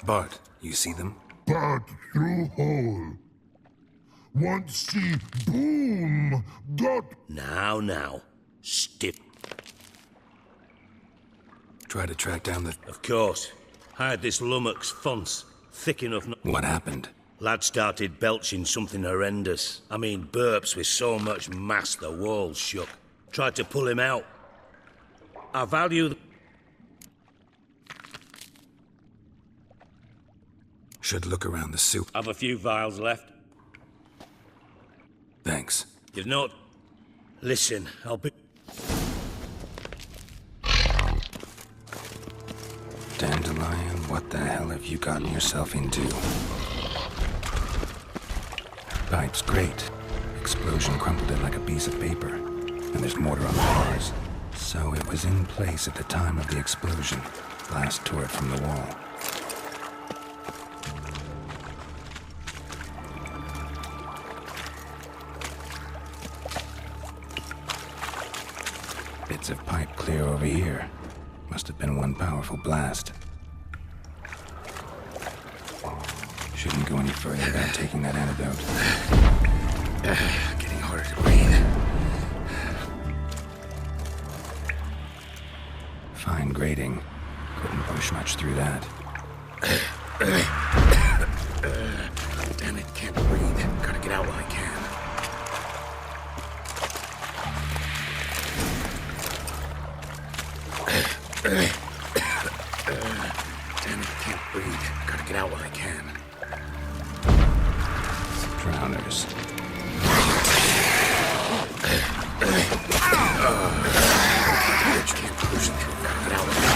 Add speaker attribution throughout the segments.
Speaker 1: Bart, you see them?
Speaker 2: Part through hole. Want see boom dot.
Speaker 3: Now. Stiff.
Speaker 1: Try to track down the...
Speaker 3: Of course. Hired this lummox Fonce. Thick enough...
Speaker 1: What happened?
Speaker 3: Lad started belching something horrendous. I mean, burps with so much mass the walls shook. Tried to pull him out. I value...
Speaker 1: Should look around the soup.
Speaker 3: Have a few vials left.
Speaker 1: Thanks.
Speaker 3: You've not... Listen, I'll be...
Speaker 1: Dandelion, what the hell have you gotten yourself into? Pipe's great. Explosion crumpled it like a piece of paper. And there's mortar on the bars. So it was in place at the time of the explosion. Blast tore it from the wall. Bits of pipe clear over here. Must have been one powerful blast. Shouldn't go any further without taking that antidote.
Speaker 3: Getting harder to breathe.
Speaker 1: Fine grating. Couldn't push much through that.
Speaker 3: Damn it, can't breathe. Gotta get out while I can. Damn it, can't breathe. Gotta get out while I can.
Speaker 1: Drowners.
Speaker 3: Can't push through. Gotta get out while I can.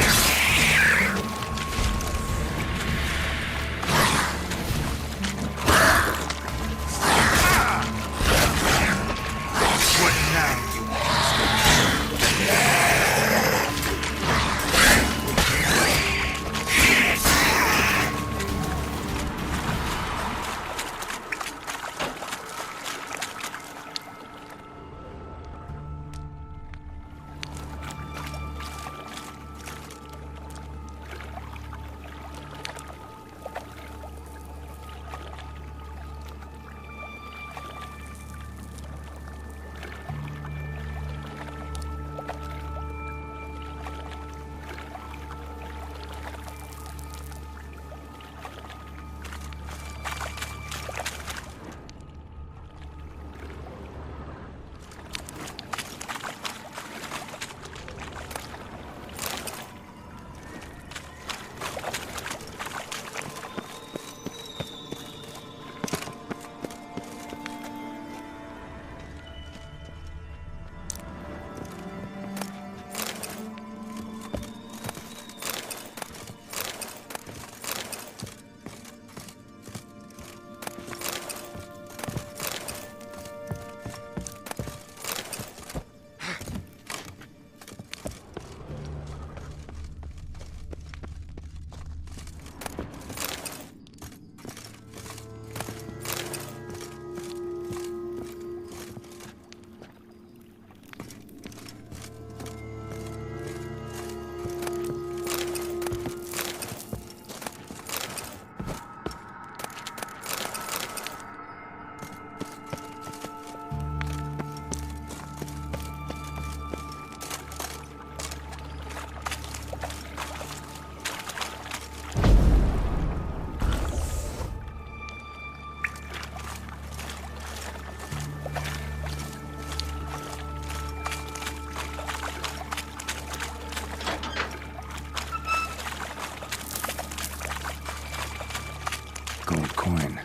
Speaker 1: Gold coin.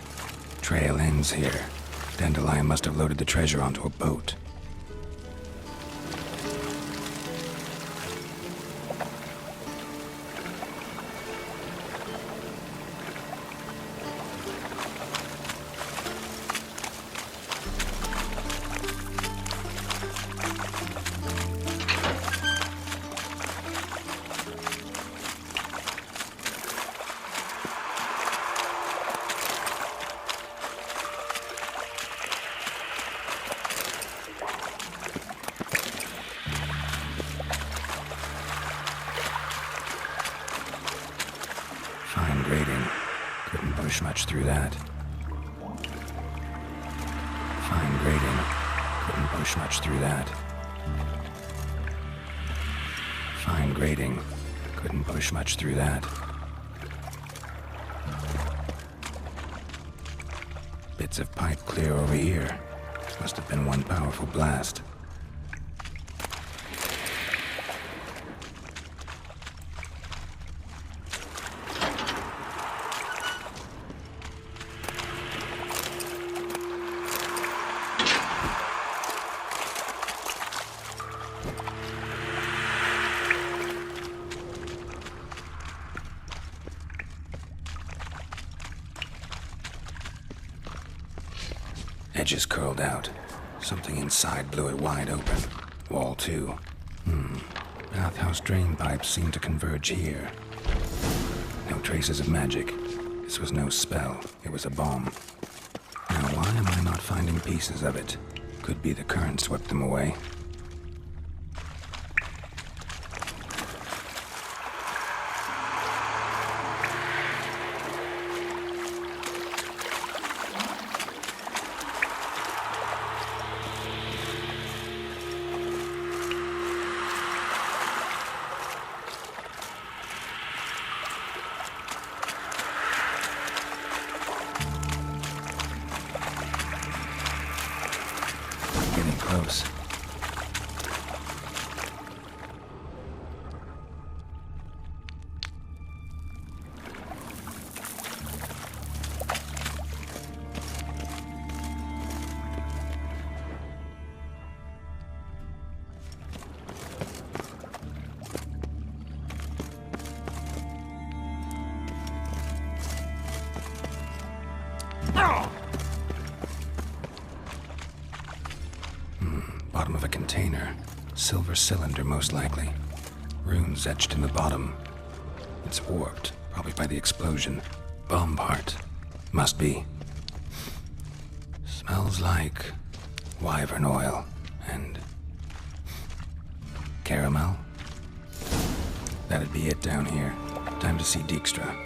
Speaker 1: Trail ends here. Dandelion must have loaded the treasure onto a boat. much through that. Fine grating. Couldn't push much through that. Fine grating. Couldn't push much through that. Bits of pipe clear over here. Must have been one powerful blast. Edges curled out. Something inside blew it wide open. Wall too. Bathhouse drain pipes seem to converge here. No traces of magic. This was no spell. It was a bomb. Now why am I not finding pieces of it? Could be the current swept them away. Getting close. Bottom of a container. Silver cylinder, most likely. Runes etched in the bottom. It's warped, probably by the explosion. Bomb part. Must be. Smells like wyvern oil and caramel. That'd be it down here. Time to see Dijkstra.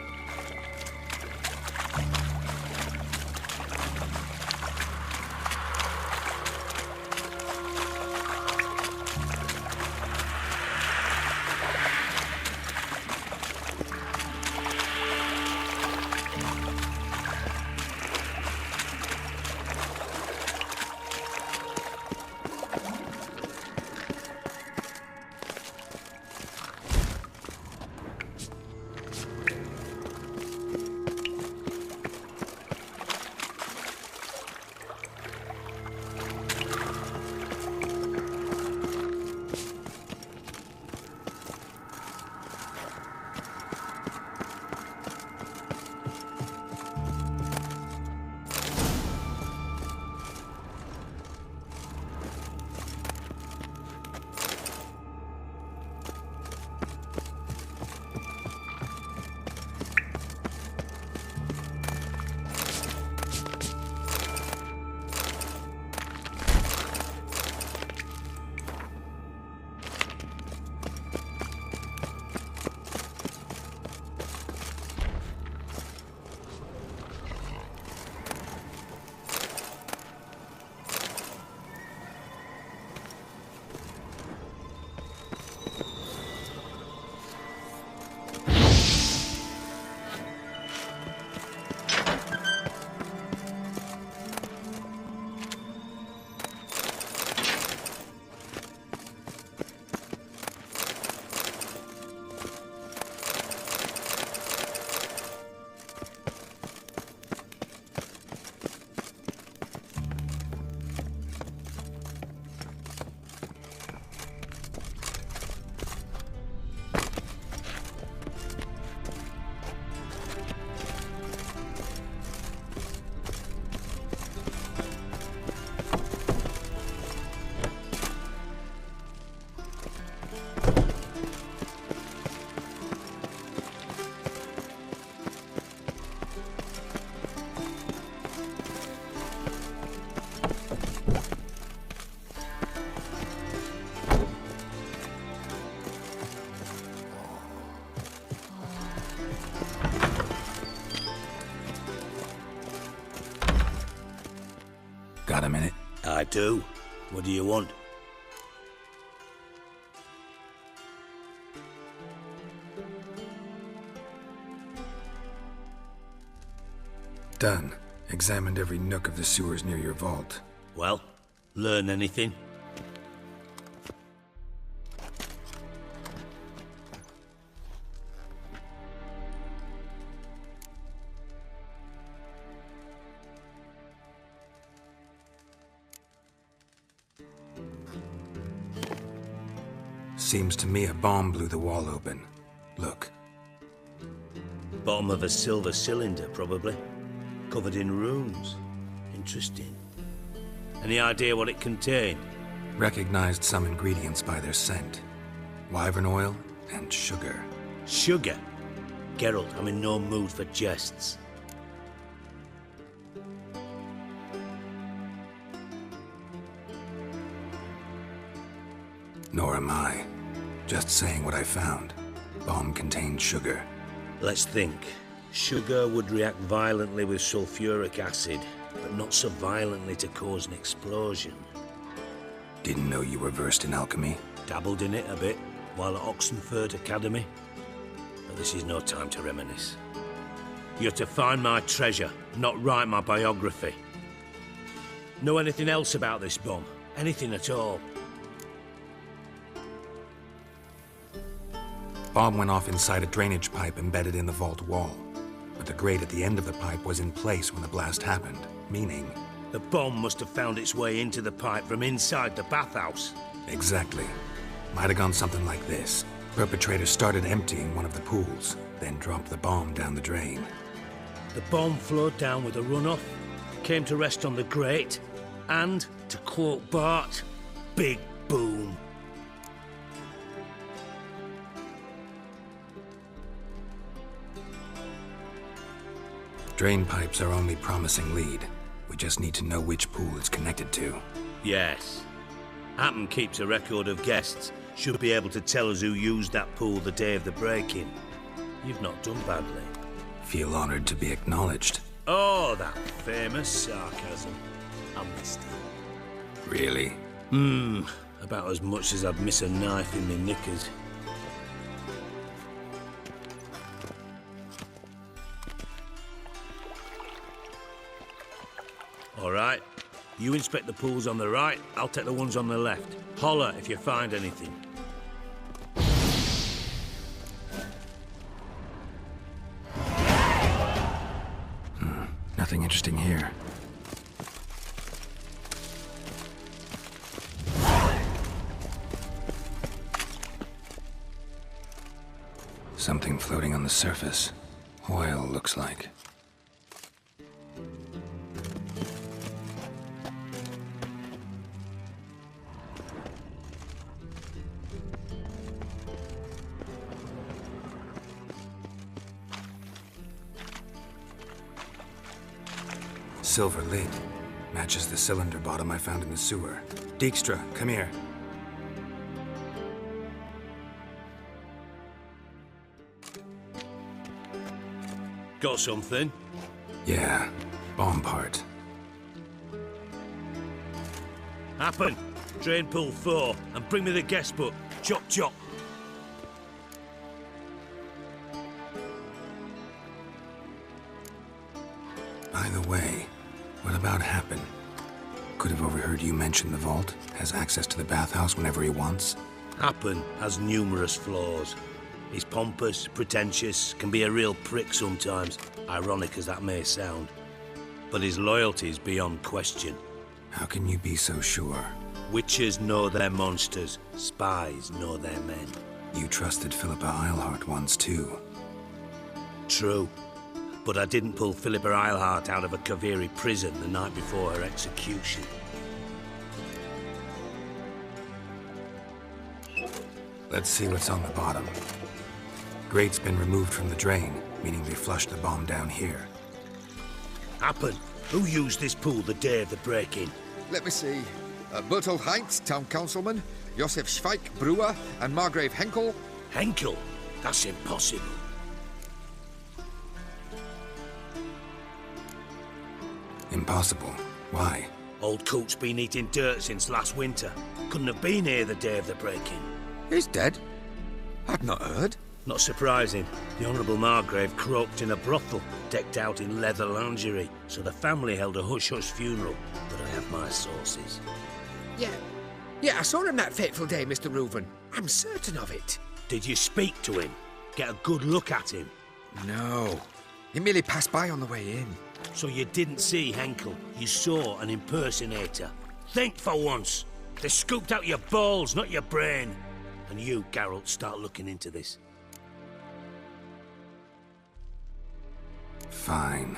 Speaker 3: do. What do you want?
Speaker 1: Done. Examined every nook of the sewers near your vault.
Speaker 3: Well, learn anything?
Speaker 1: Seems to me a bomb blew the wall open. Look.
Speaker 3: Bottom of a silver cylinder, probably. Covered in runes. Interesting. Any idea what it contained?
Speaker 1: Recognized some ingredients by their scent. Wyvern oil and sugar.
Speaker 3: Sugar? Geralt, I'm in no mood for jests.
Speaker 1: Nor am I. Just saying what I found. Bomb contained sugar.
Speaker 3: Let's think. Sugar would react violently with sulfuric acid, but not so violently to cause an explosion.
Speaker 1: Didn't know you were versed in alchemy.
Speaker 3: Dabbled in it a bit while at Oxenford Academy. But this is no time to reminisce. You're to find my treasure, not write my biography. Know anything else about this bomb? Anything at all?
Speaker 1: Bomb went off inside a drainage pipe embedded in the vault wall. But the grate at the end of the pipe was in place when the blast happened, meaning...
Speaker 3: The bomb must have found its way into the pipe from inside the bathhouse.
Speaker 1: Exactly. Might have gone something like this. Perpetrator started emptying one of the pools, then dropped the bomb down the drain.
Speaker 3: The bomb flowed down with a runoff, came to rest on the grate, and, to quote Bart, big boom.
Speaker 1: Drain pipes are only promising lead. We just need to know which pool it's connected to.
Speaker 3: Yes. Happen keeps a record of guests. Should be able to tell us who used that pool the day of the break-in. You've not done badly.
Speaker 1: Feel honored to be acknowledged.
Speaker 3: Oh, that famous sarcasm. I missed it.
Speaker 1: Really?
Speaker 3: About as much as I'd miss a knife in my knickers. All right. You inspect the pools on the right, I'll take the ones on the left. Holler if you find anything.
Speaker 1: Nothing interesting here. Something floating on the surface. Oil, looks like. Silver lid. Matches the cylinder bottom I found in the sewer. Dijkstra, come here.
Speaker 3: Got something?
Speaker 1: Yeah, bomb part.
Speaker 3: Happen. Drain pool 4, and bring me the guest book. Chop chop.
Speaker 1: By the way, what about Happen? Could have overheard you mention the vault. Has access to the bathhouse whenever he wants.
Speaker 3: Happen has numerous flaws. He's pompous, pretentious, can be a real prick sometimes, ironic as that may sound. But his loyalty's beyond question.
Speaker 1: How can you be so sure?
Speaker 3: Witches know their monsters, spies know their men.
Speaker 1: You trusted Philippa Eilhart once too.
Speaker 3: True. But I didn't pull Philippa Eilhart out of a Kaviri prison the night before her execution.
Speaker 1: Let's see what's on the bottom. Grate's been removed from the drain, meaning they flushed the bomb down here.
Speaker 3: Happen. Who used this pool the day of the break-in?
Speaker 4: Let me see. Bertolt Heinz, town councilman, Josef Schweik, brewer, and Margrave Henkel.
Speaker 3: Henkel? That's impossible.
Speaker 1: Impossible. Why?
Speaker 3: Old Coot's been eating dirt since last winter. Couldn't have been here the day of the break-in.
Speaker 4: He's dead? I'd not heard.
Speaker 3: Not surprising. The Honourable Margrave croaked in a brothel, decked out in leather lingerie, so the family held a hush-hush funeral, but I have my sources.
Speaker 5: Yeah, I saw him that fateful day, Mr. Reuven. I'm certain of it.
Speaker 3: Did you speak to him? Get a good look at him?
Speaker 4: No. He merely passed by on the way in.
Speaker 3: So you didn't see Henkel, you saw an impersonator. Think for once. They scooped out your balls, not your brain. And you, Geralt, start looking into this.
Speaker 1: Fine.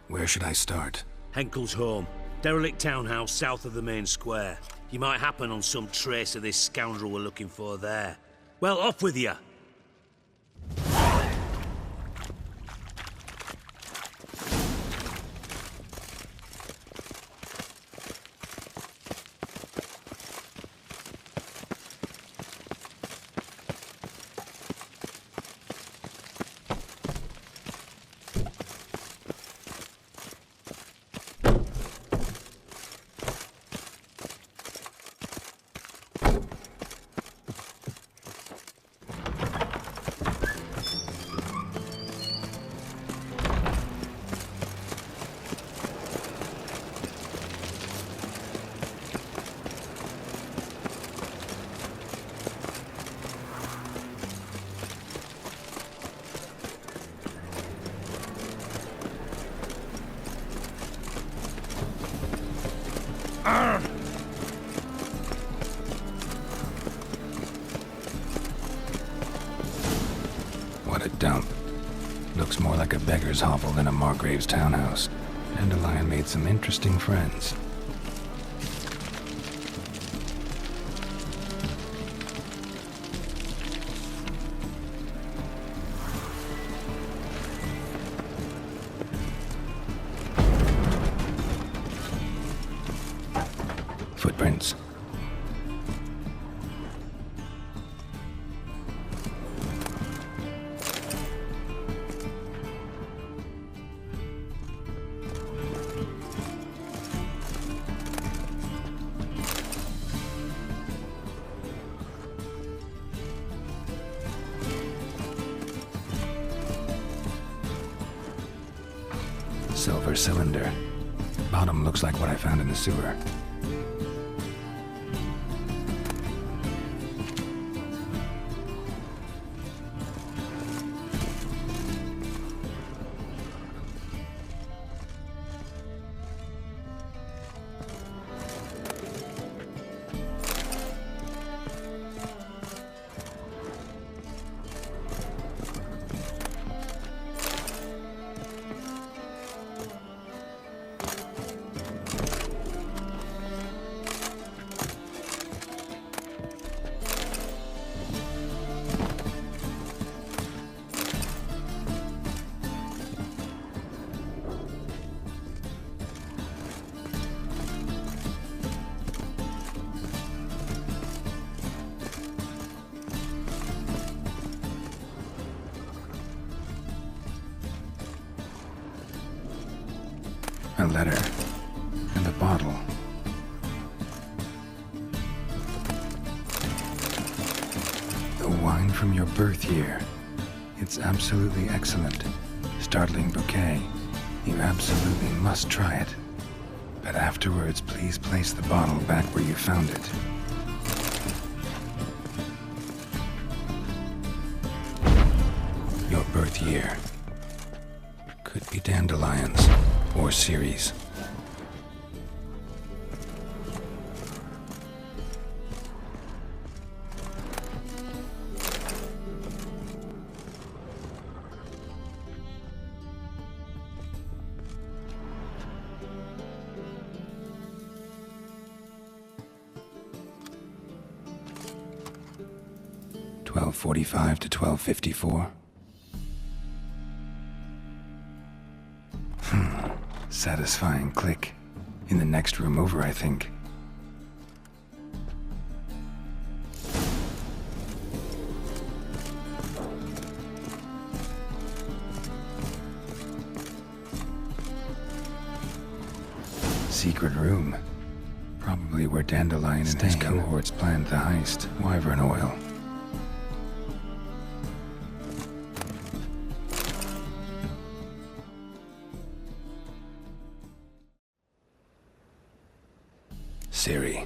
Speaker 1: Where should I start?
Speaker 3: Henkel's home. Derelict townhouse south of the main square. You might happen on some trace of this scoundrel we're looking for there. Well, off with you.
Speaker 1: What a dump. Looks more like a beggar's hovel than a Margrave's townhouse. Dandelion made some interesting friends. Footprints. Silver cylinder. Bottom looks like what I found in the sewer. A letter. And a bottle. The wine from your birth year. It's absolutely excellent. Startling bouquet. You absolutely must try it. But afterwards, please place the bottle back where you found it. Your birth year. Could be dandelions. Or Ceres. $12:45 to $12:54. Satisfying click. In the next room over, I think. Secret room. Probably where Dandelion and his cohorts planned the heist. Wyvern oil. Ciri,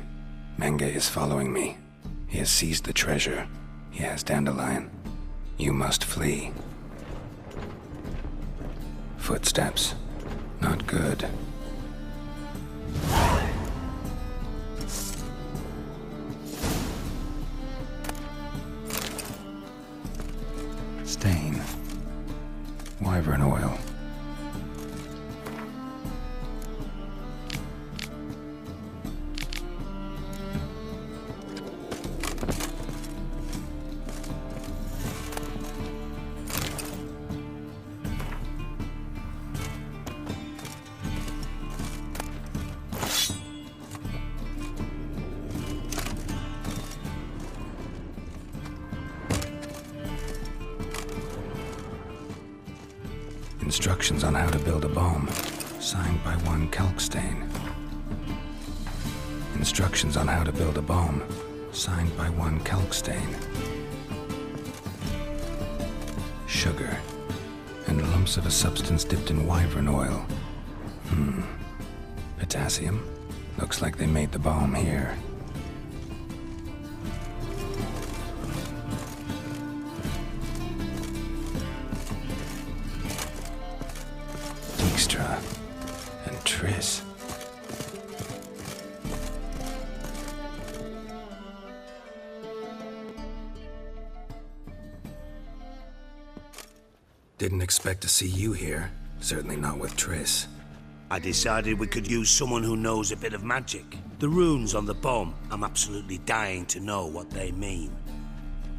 Speaker 1: Menge is following me. He has seized the treasure. He has Dandelion. You must flee. Footsteps. Not good. Stain. Wyvern oil. Instructions on how to build a bomb, signed by one Kalkstain. Instructions on how to build a bomb, signed by one Kalkstain. Sugar, and lumps of a substance dipped in wyvern oil. Potassium? Looks like they made the bomb here. Dijkstra and Triss. Didn't expect to see you here. Certainly not with Triss.
Speaker 3: I decided we could use someone who knows a bit of magic. The runes on the bomb, I'm absolutely dying to know what they mean.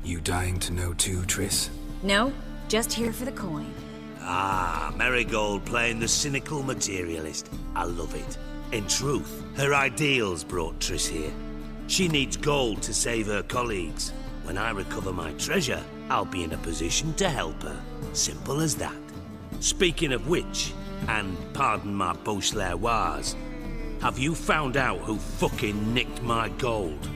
Speaker 1: You dying to know too, Triss?
Speaker 6: No, just here for the coin.
Speaker 3: Ah, Marigold playing the cynical materialist. I love it. In truth, her ideals brought Triss here. She needs gold to save her colleagues. When I recover my treasure, I'll be in a position to help her. Simple as that. Speaking of which, and pardon my Beauclervoise, have you found out who fucking nicked my gold?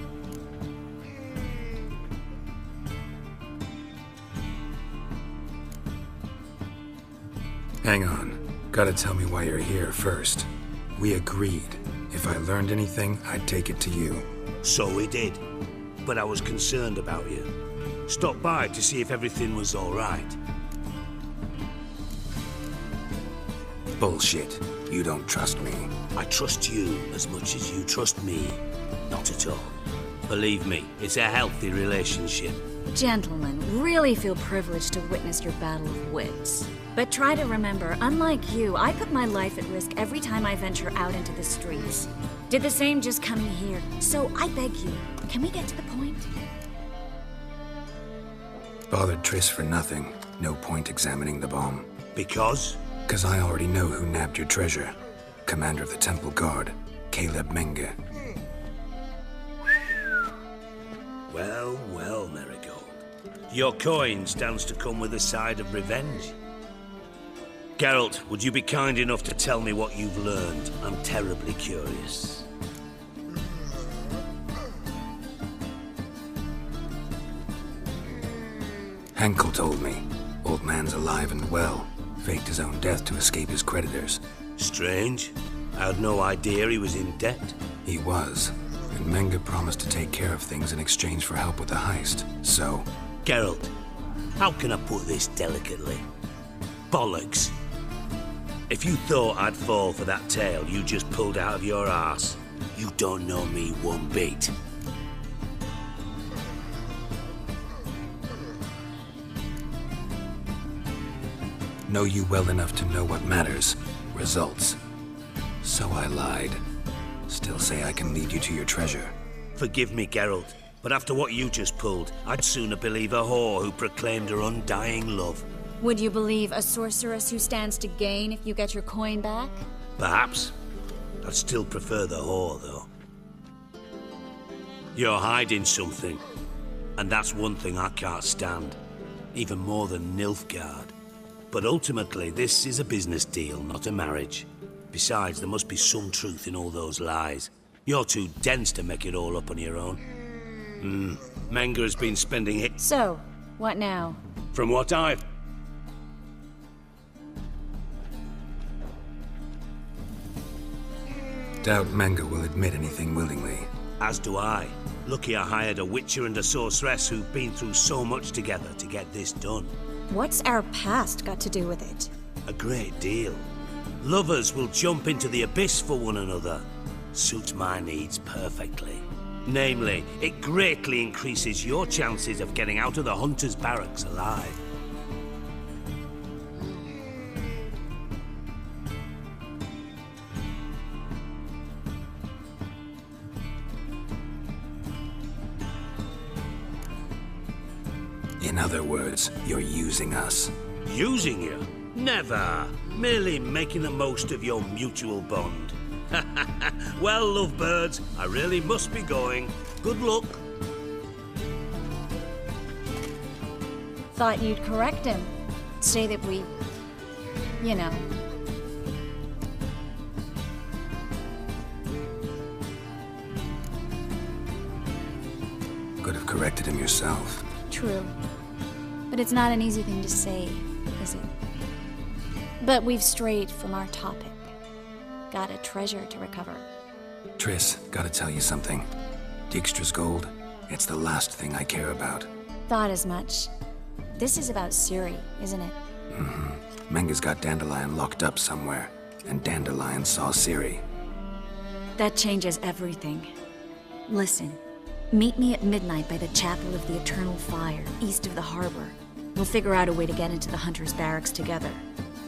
Speaker 1: Hang on. Gotta tell me why you're here first. We agreed. If I learned anything, I'd take it to you.
Speaker 3: So we did. But I was concerned about you. Stopped by to see if everything was all right.
Speaker 1: Bullshit. You don't trust me.
Speaker 3: I trust you as much as you trust me. Not at all. Believe me, it's a healthy relationship.
Speaker 6: Gentlemen, really feel privileged to witness your battle of wits. But try to remember, unlike you, I put my life at risk every time I venture out into the streets. Did the same just coming here. So I beg you, can we get to the point?
Speaker 1: Bothered Triss for nothing. No point examining the bomb.
Speaker 3: Because?
Speaker 1: 'Cause I already know who nabbed your treasure. Commander of the Temple Guard, Caleb Menge.
Speaker 3: Well, well, Marigold. Your coin stands to come with a side of revenge. Geralt, would you be kind enough to tell me what you've learned? I'm terribly curious.
Speaker 1: Henkel told me. Old man's alive and well. Faked his own death to escape his creditors.
Speaker 3: Strange. I had no idea he was in debt.
Speaker 1: He was. And Menge promised to take care of things in exchange for help with the heist. So...
Speaker 3: Geralt, how can I put this delicately? Bollocks. If you thought I'd fall for that tale you just pulled out of your arse, you don't know me one bit.
Speaker 1: Know you well enough to know what matters. Results. So I lied. Still say I can lead you to your treasure.
Speaker 3: Forgive me, Geralt, but after what you just pulled, I'd sooner believe a whore who proclaimed her undying love.
Speaker 6: Would you believe a sorceress who stands to gain if you get your coin back?
Speaker 3: Perhaps. I'd still prefer the whore, though. You're hiding something, and that's one thing I can't stand. Even more than Nilfgaard. But ultimately, this is a business deal, not a marriage. Besides, there must be some truth in all those lies. You're too dense to make it all up on your own. Menga has been spending it.
Speaker 6: So, what now?
Speaker 3: From what I've...
Speaker 1: Doubt Menga will admit anything willingly.
Speaker 3: As do I. Lucky I hired a witcher and a sorceress who've been through so much together to get this done.
Speaker 6: What's our past got to do with it?
Speaker 3: A great deal. Lovers will jump into the abyss for one another. Suits my needs perfectly. Namely, it greatly increases your chances of getting out of the hunter's barracks alive.
Speaker 1: In other words, you're using us.
Speaker 3: Using you? Never. Merely making the most of your mutual bond. Well, lovebirds, I really must be going. Good luck.
Speaker 6: Thought you'd correct him. Say that we... you know.
Speaker 1: Could have corrected him yourself.
Speaker 6: True. But it's not an easy thing to say, is it? But we've strayed from our topic. Got a treasure to recover.
Speaker 1: Triss, gotta tell you something. Dijkstra's gold, it's the last thing I care about.
Speaker 6: Thought as much. This is about Ciri, isn't it?
Speaker 1: Menga's got Dandelion locked up somewhere, and Dandelion saw Ciri.
Speaker 6: That changes everything. Listen, meet me at midnight by the Chapel of the Eternal Fire, east of the harbor. We'll figure out a way to get into the Hunter's barracks together.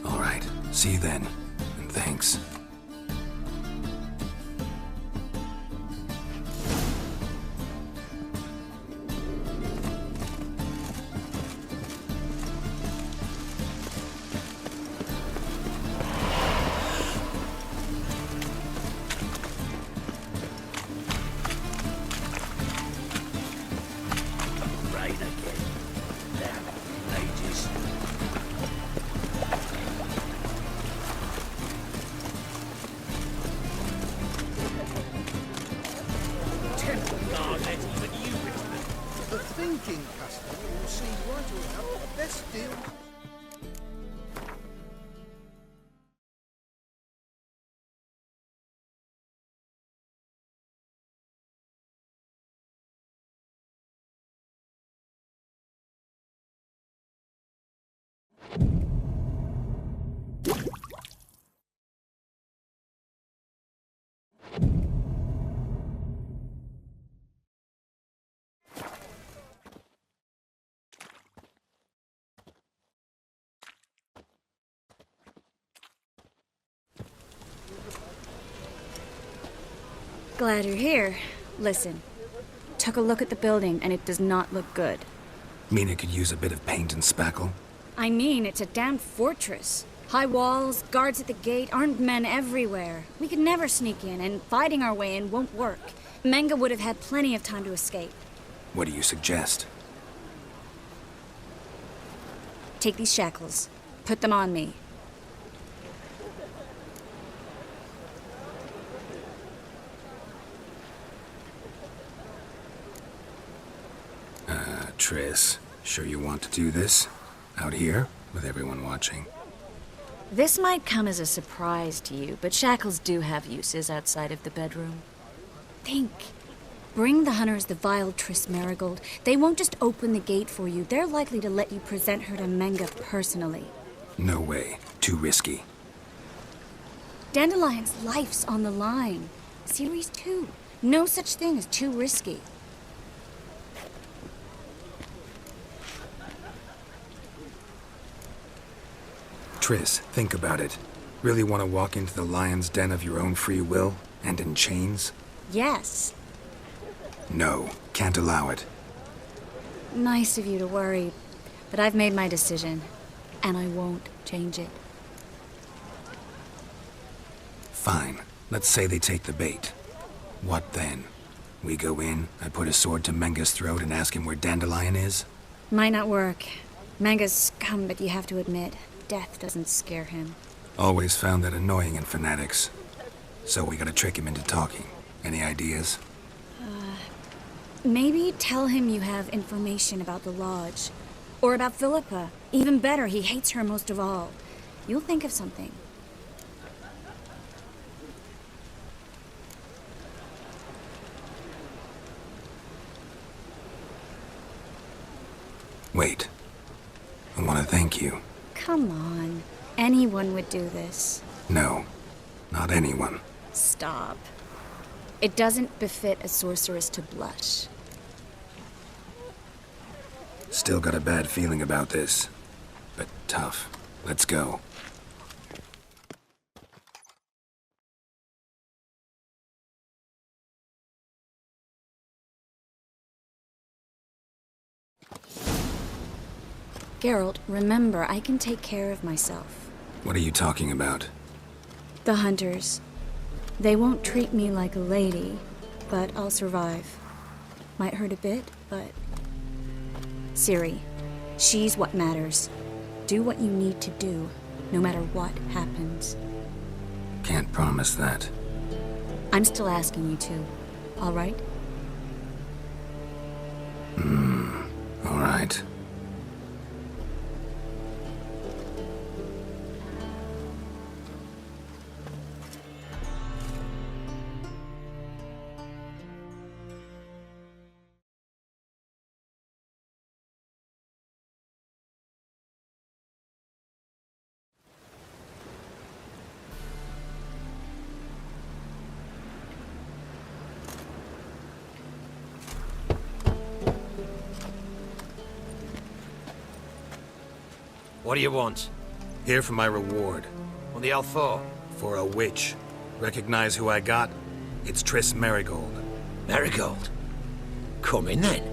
Speaker 1: All right, see you then, and thanks.
Speaker 3: Right again. Damn it, ages.
Speaker 5: The thinking customer will see right away out the best deal.
Speaker 6: Glad you're here. Listen, took a look at the building and it does not look good.
Speaker 1: Mean it could use a bit of paint and spackle?
Speaker 6: I mean, it's a damn fortress. High walls, guards at the gate, armed men everywhere. We could never sneak in, and fighting our way in won't work. Menga would have had plenty of time to escape.
Speaker 1: What do you suggest?
Speaker 6: Take these shackles. Put them on me.
Speaker 1: Triss, sure you want to do this? Out here, with everyone watching?
Speaker 6: This might come as a surprise to you, but shackles do have uses outside of the bedroom. Think. Bring the hunters the vile Triss Marigold. They won't just open the gate for you. They're likely to let you present her to Menga personally.
Speaker 1: No way. Too risky.
Speaker 6: Dandelion's life's on the line. Ciri's too. No such thing as too risky.
Speaker 1: Triss, think about it. Really want to walk into the lion's den of your own free will, and in chains?
Speaker 6: Yes.
Speaker 1: No, can't allow it.
Speaker 6: Nice of you to worry, but I've made my decision, and I won't change it.
Speaker 1: Fine. Let's say they take the bait. What then? We go in, I put a sword to Menga's throat and ask him where Dandelion is?
Speaker 6: Might not work. Menga's scum, but you have to admit, death doesn't scare him.
Speaker 1: Always found that annoying in fanatics. So we gotta trick him into talking. Any ideas?
Speaker 6: Maybe tell him you have information about the Lodge. Or about Philippa. Even better, he hates her most of all. You'll think of something.
Speaker 1: Wait. I want to thank you.
Speaker 6: Come on. Anyone would do this.
Speaker 1: No, not anyone.
Speaker 6: Stop. It doesn't befit a sorceress to blush.
Speaker 1: Still got a bad feeling about this. But tough. Let's go.
Speaker 6: Geralt, remember, I can take care of myself.
Speaker 1: What are you talking about?
Speaker 6: The hunters. They won't treat me like a lady, but I'll survive. Might hurt a bit, but... Ciri, she's what matters. Do what you need to do, no matter what happens.
Speaker 1: Can't promise that.
Speaker 6: I'm still asking you to, all right?
Speaker 1: All right.
Speaker 7: What do you want?
Speaker 1: Here for my reward.
Speaker 7: What the hell for?
Speaker 1: For a witch. Recognize who I got? It's Triss Merigold.
Speaker 7: Marigold. Come in then.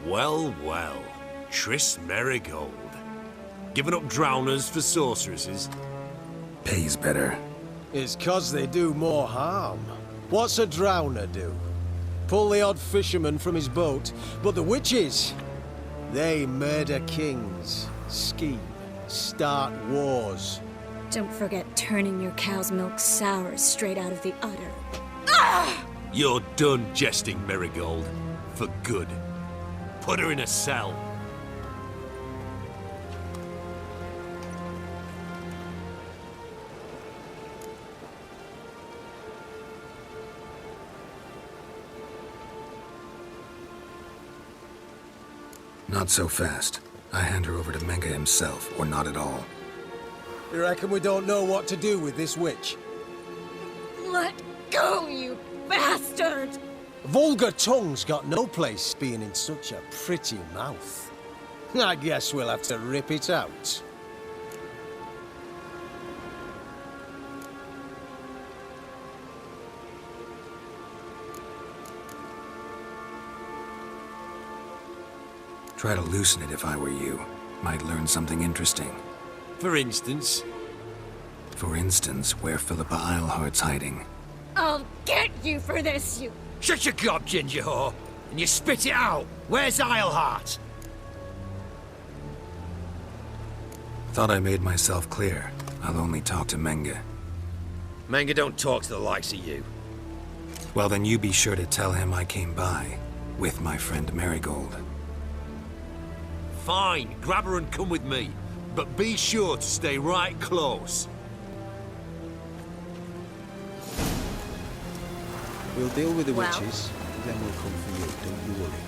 Speaker 3: Well, well. Triss Merigold. Giving up drowners for sorceresses?
Speaker 1: Pays better.
Speaker 5: It's 'cause they do more harm. What's a drowner do? Pull the odd fisherman from his boat, but the witches, they murder kings, scheme, start wars.
Speaker 6: Don't forget turning your cow's milk sour straight out of the udder.
Speaker 3: You're done jesting, Merigold. For good. Put her in a cell.
Speaker 1: Not so fast. I hand her over to Menga himself, or not at all.
Speaker 5: You reckon we don't know what to do with this witch?
Speaker 6: Let go, you bastard!
Speaker 5: Vulgar tongue's got no place being in such a pretty mouth. I guess we'll have to rip it out.
Speaker 1: Try to loosen it if I were you. Might learn something interesting.
Speaker 3: For instance?
Speaker 1: For instance, where Philippa Eilhart's hiding.
Speaker 6: I'll get you for this, you...
Speaker 7: Shut your gob, ginger whore, and you spit it out. Where's Eilhart?
Speaker 1: Thought I made myself clear. I'll only talk to Menga.
Speaker 7: Manga don't talk to the likes of you.
Speaker 1: Well, then you be sure to tell him I came by. With my friend Merigold.
Speaker 3: Fine, grab her and come with me. But be sure to stay right close.
Speaker 5: We'll deal with the
Speaker 6: Well.
Speaker 5: witches, then we'll come for you, don't you worry.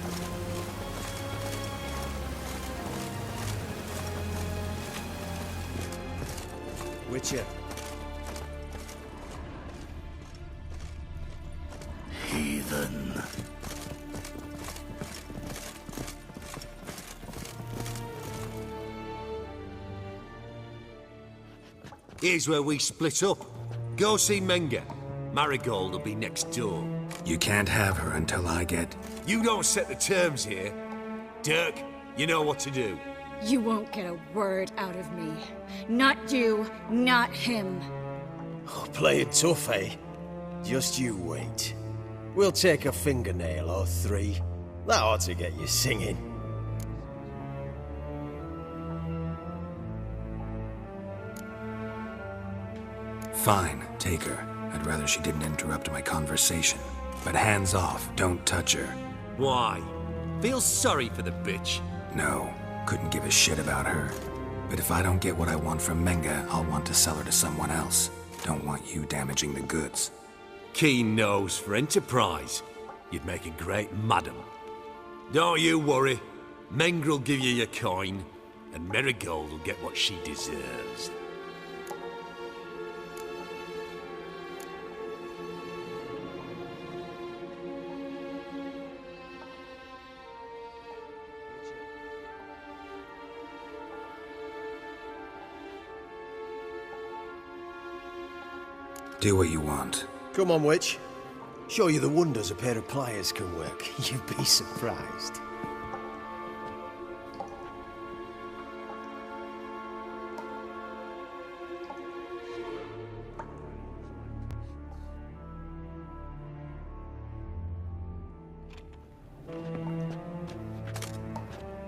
Speaker 5: Witcher.
Speaker 3: Heathen. Here's where we split up. Go see Menga. Marigold will be next door.
Speaker 1: You can't have her until I get...
Speaker 3: You don't set the terms here. Dirk, you know what to do.
Speaker 6: You won't get a word out of me. Not you, not him.
Speaker 5: Oh, playing tough, eh? Just you wait. We'll take a fingernail or three. That ought to get you singing.
Speaker 1: Fine, take her. I'd rather she didn't interrupt my conversation. But hands off, don't touch her.
Speaker 7: Why? Feel sorry for the bitch?
Speaker 1: No, couldn't give a shit about her. But if I don't get what I want from Menga, I'll want to sell her to someone else. Don't want you damaging the goods.
Speaker 3: Keen nose for enterprise. You'd make a great madam. Don't you worry. Mengrel will give you your coin, and Marigold will get what she deserves.
Speaker 1: Do what you want.
Speaker 5: Come on, witch. Show you the wonders a pair of pliers can work. You'd be surprised.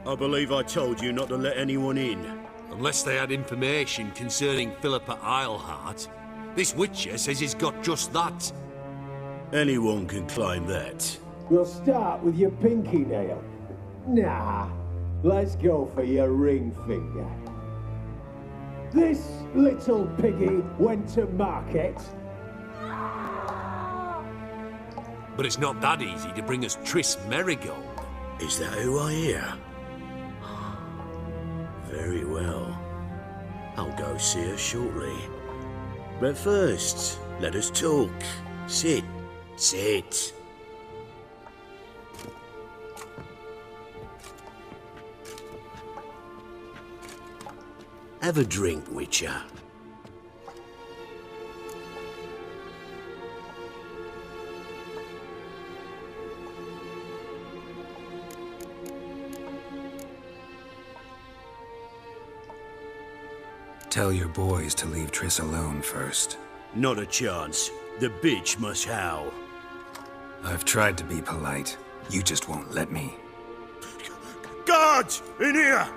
Speaker 3: I believe I told you not to let anyone in. Unless they had information concerning Philippa Eilhart. This Witcher says he's got just that. Anyone can claim that.
Speaker 8: We'll start with your pinky nail. Nah, let's go for your ring finger. This little piggy went to market.
Speaker 3: But it's not that easy to bring us Triss Merigold. Is that who I hear? Very well. I'll go see her shortly. But first, let us talk. Sit. Sit. Have a drink, Witcher.
Speaker 1: Tell your boys to leave Triss alone first.
Speaker 3: Not a chance. The bitch must howl.
Speaker 1: I've tried to be polite. You just won't let me.
Speaker 3: Guards! In here!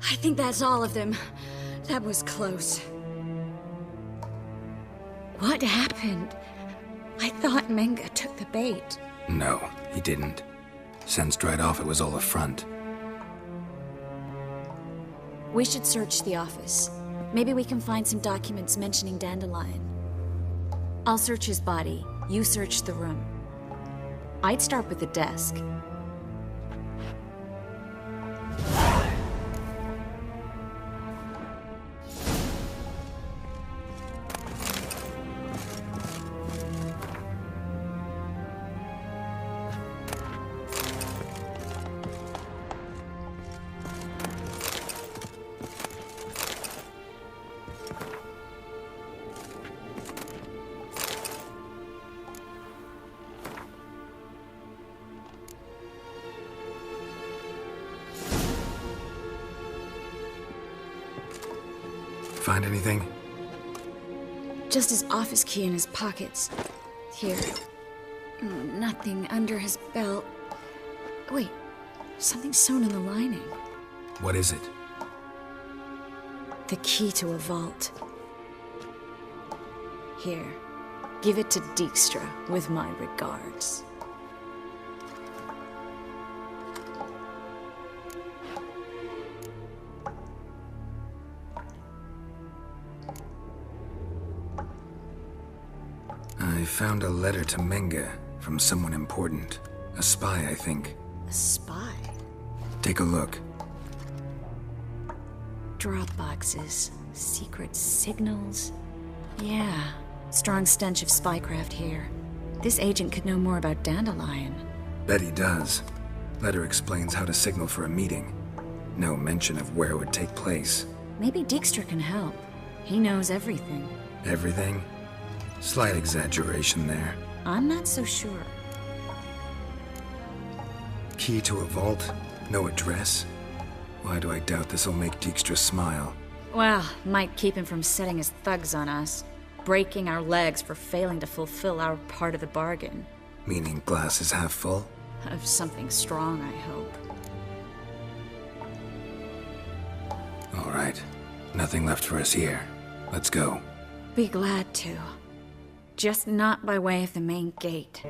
Speaker 6: I think that's all of them. That was close. What happened? I thought Menga took the bait.
Speaker 1: No, he didn't. Sensed right off it was all a front.
Speaker 6: We should search the office. Maybe we can find some documents mentioning Dandelion. I'll search his body. You search the room. I'd start with the desk.
Speaker 1: Find anything?
Speaker 6: Just his office key in his pockets. Here. Nothing under his belt. Wait, something sewn in the lining.
Speaker 1: What is it?
Speaker 6: The key to a vault. Here, give it to Dijkstra with my regards.
Speaker 1: I found a letter to Menga from someone important. A spy, I think.
Speaker 6: A spy?
Speaker 1: Take a look.
Speaker 6: Drop boxes, secret signals. Yeah, strong stench of spycraft here. This agent could know more about Dandelion.
Speaker 1: Bet he does. Letter explains how to signal for a meeting. No mention of where it would take place.
Speaker 6: Maybe Dijkstra can help. He knows everything.
Speaker 1: Everything? Slight exaggeration there.
Speaker 6: I'm not so sure.
Speaker 1: Key to a vault? No address? Why do I doubt this'll make Dijkstra smile?
Speaker 6: Well, might keep him from setting his thugs on us. Breaking our legs for failing to fulfill our part of the bargain.
Speaker 1: Meaning glass is half full?
Speaker 6: Of something strong, I hope.
Speaker 1: All right. Nothing left for us here. Let's go.
Speaker 6: Be glad to. Just not by way of the main gate.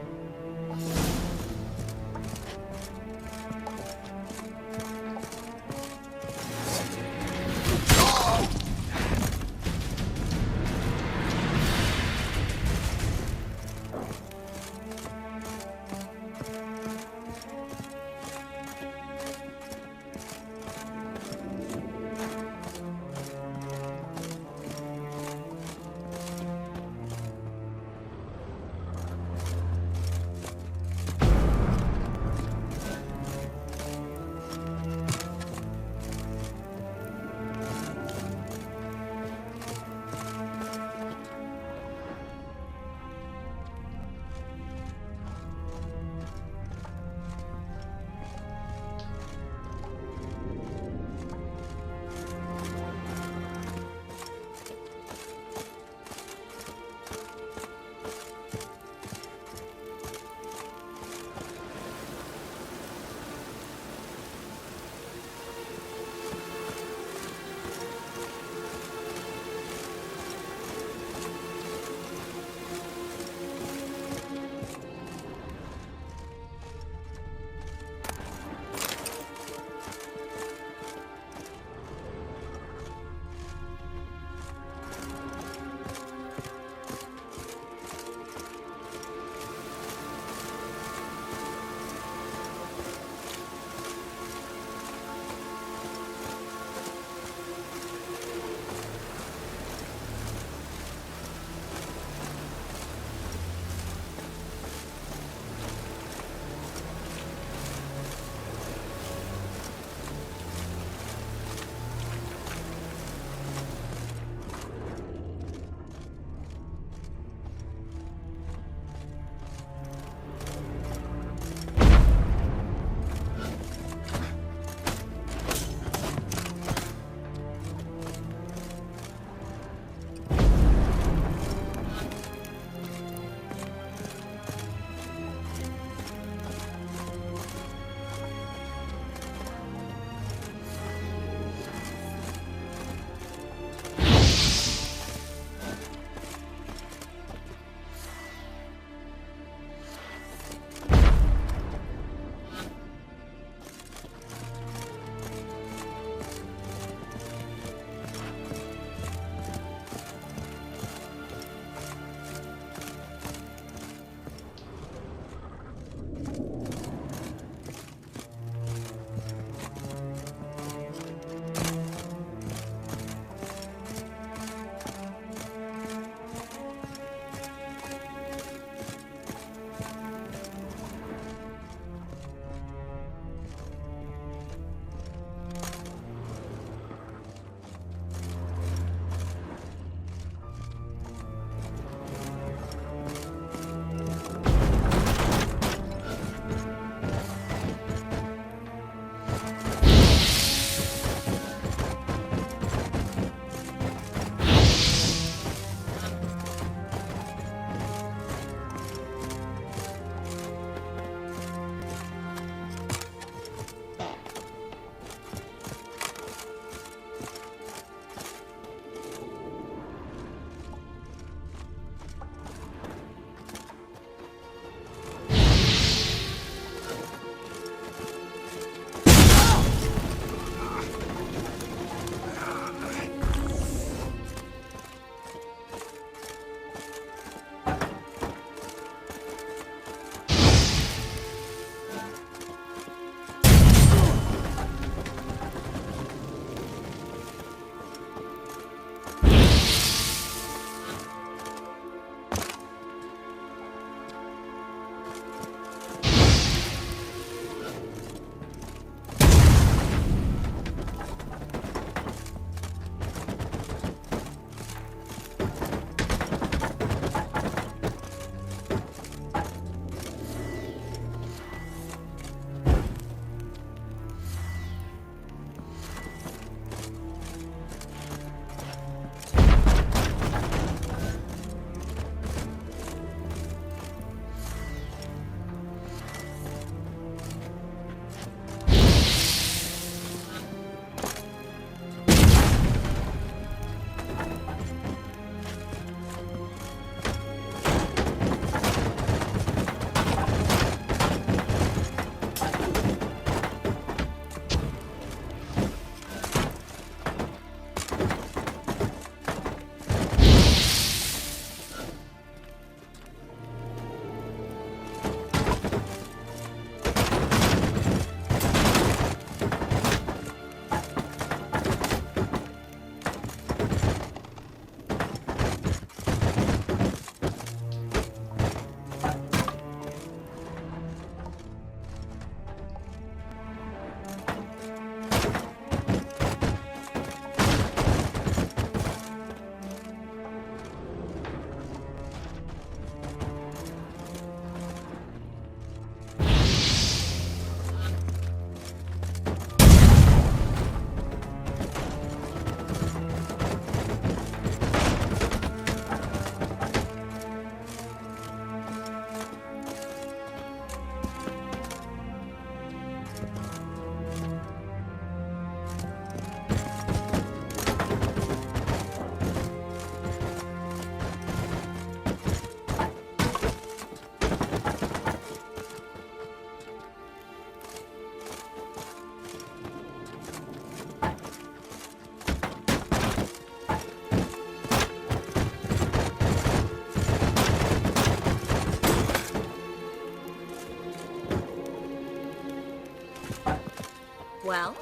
Speaker 6: Well?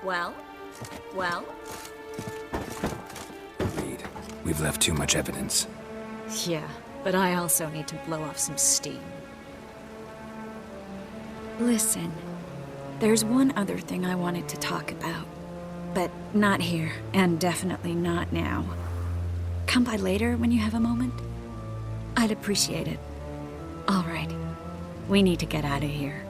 Speaker 6: Well? Well?
Speaker 1: Reed, we've left too much evidence.
Speaker 6: Yeah, but I also need to blow off some steam. Listen, there's one other thing I wanted to talk about. But not here, and definitely not now. Come by later when you have a moment? I'd appreciate it. All right. We need to get out of here.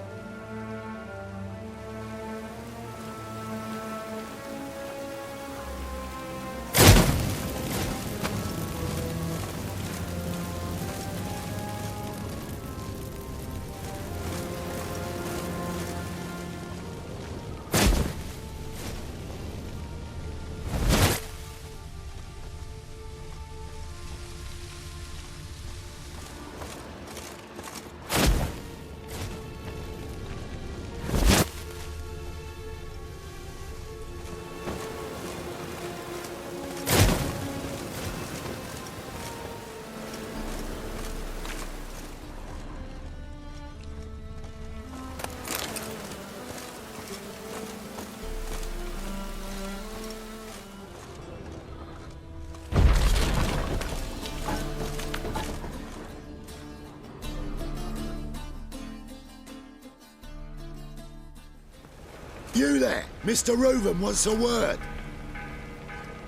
Speaker 9: You there! Mr. Reuven wants a word.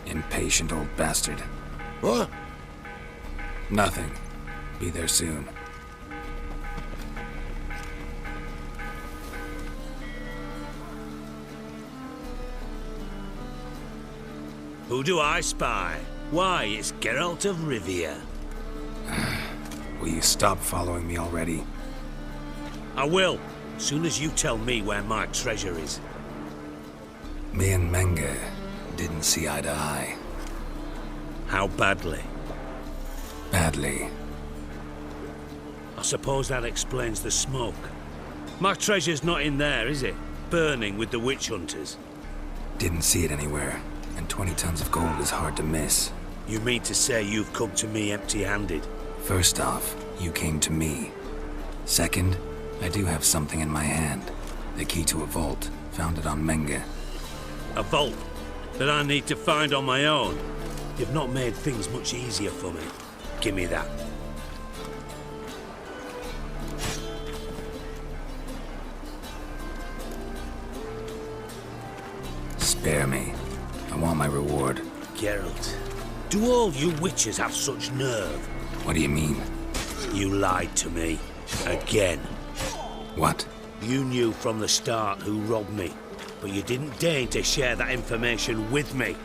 Speaker 1: Impatient old bastard.
Speaker 9: What?
Speaker 1: Nothing. Be there soon.
Speaker 3: Who do I spy? Why, it's Geralt of Rivia.
Speaker 1: Will you stop following me already?
Speaker 3: I will, soon as you tell me where my treasure is.
Speaker 1: Me and Menge didn't see eye to eye.
Speaker 3: How badly?
Speaker 1: Badly.
Speaker 3: I suppose that explains the smoke. My treasure's not in there, is it? Burning with the witch hunters.
Speaker 1: Didn't see it anywhere, and 20 tons of gold is hard to miss.
Speaker 3: You mean to say you've come to me empty-handed?
Speaker 1: First off, you came to me. Second, I do have something in my hand. The key to a vault, found it on Menge.
Speaker 3: A vault that I need to find on my own. You've not made things much easier for me. Give me that.
Speaker 1: Spare me. I want my reward.
Speaker 3: Geralt, do all you witches have such nerve?
Speaker 1: What do you mean?
Speaker 3: You lied to me. Again.
Speaker 1: What?
Speaker 3: You knew from the start who robbed me, but you didn't deign to share that information with me.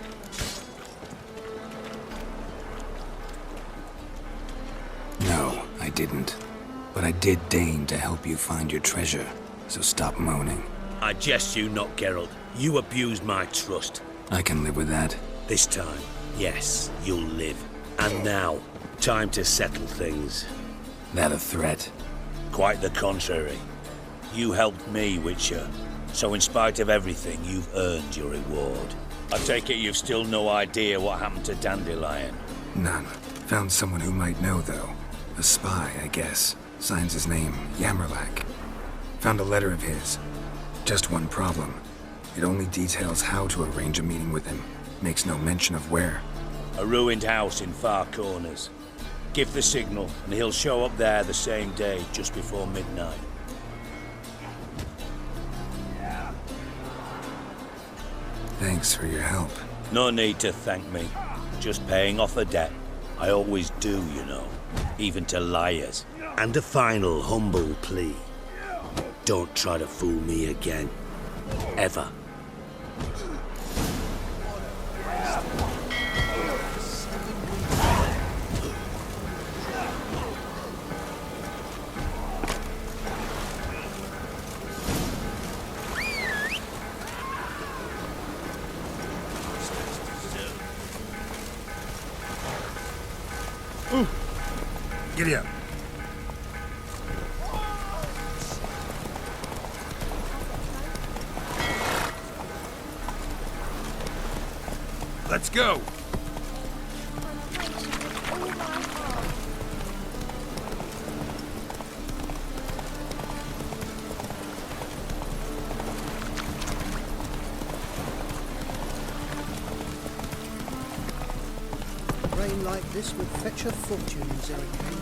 Speaker 1: No, I didn't. But I did deign to help you find your treasure, so stop moaning.
Speaker 3: I jest you not, Geralt. You abused my trust.
Speaker 1: I can live with that.
Speaker 3: This time, yes, you'll live. And now, time to settle things.
Speaker 1: That a threat?
Speaker 3: Quite the contrary. You helped me, Witcher. So in spite of everything, you've earned your reward. I take it you've still no idea what happened to Dandelion.
Speaker 1: None. Found someone who might know, though. A spy, I guess. Signs his name, Yamerlak. Found a letter of his. Just one problem. It only details how to arrange a meeting with him. Makes no mention of where.
Speaker 3: A ruined house in Far Corners. Give the signal, and he'll show up there the same day, just before midnight.
Speaker 1: Thanks for your help.
Speaker 3: No need to thank me. Just paying off a debt. I always do, you know. Even to liars. And a final humble plea. Don't try to fool me again. Ever.
Speaker 2: Giddy up. Let's go.
Speaker 10: rain like this would fetch a fortune in Zerrikane.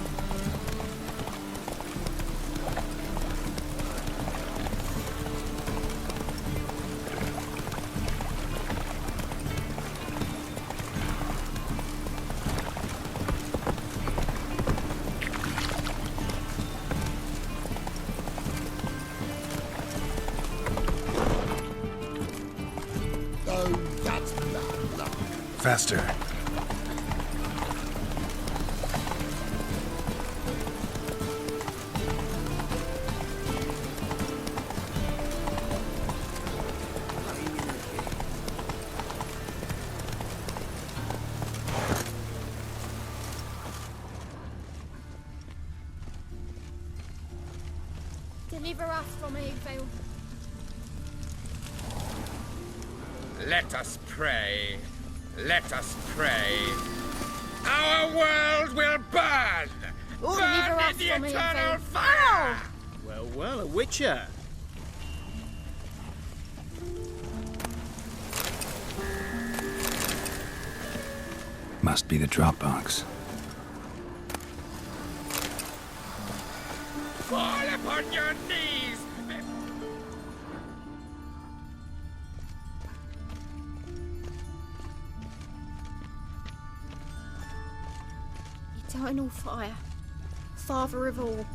Speaker 1: Faster.
Speaker 11: Deliver us from evil.
Speaker 4: Let us pray. Let us pray. Our world will burn!
Speaker 11: Deliver
Speaker 4: Burn
Speaker 11: us
Speaker 4: in the
Speaker 11: from
Speaker 4: eternal
Speaker 11: evil.
Speaker 4: fire!
Speaker 10: Well, well, a witcher.
Speaker 1: Must be the drop box.
Speaker 4: Fall upon your knees!
Speaker 11: Eternal fire, Father of all,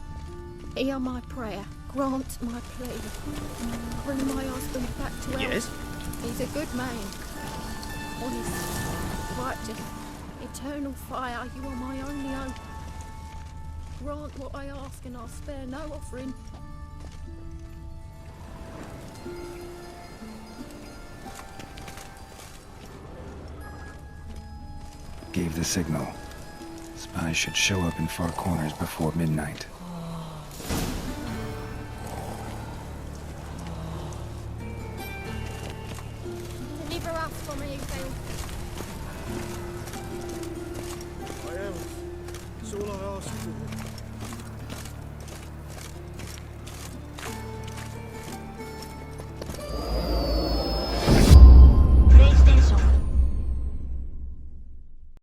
Speaker 11: hear my prayer, grant my plea. Bring my husband back to health.
Speaker 10: Yes?
Speaker 11: He's a good man, honest, righteous. Eternal fire, you are my only hope. Grant what I ask and I'll spare no offering.
Speaker 1: Gave the signal. Spies should show up in far corners before midnight.
Speaker 11: Deliver us from evil.
Speaker 10: I am. It's all I ask for.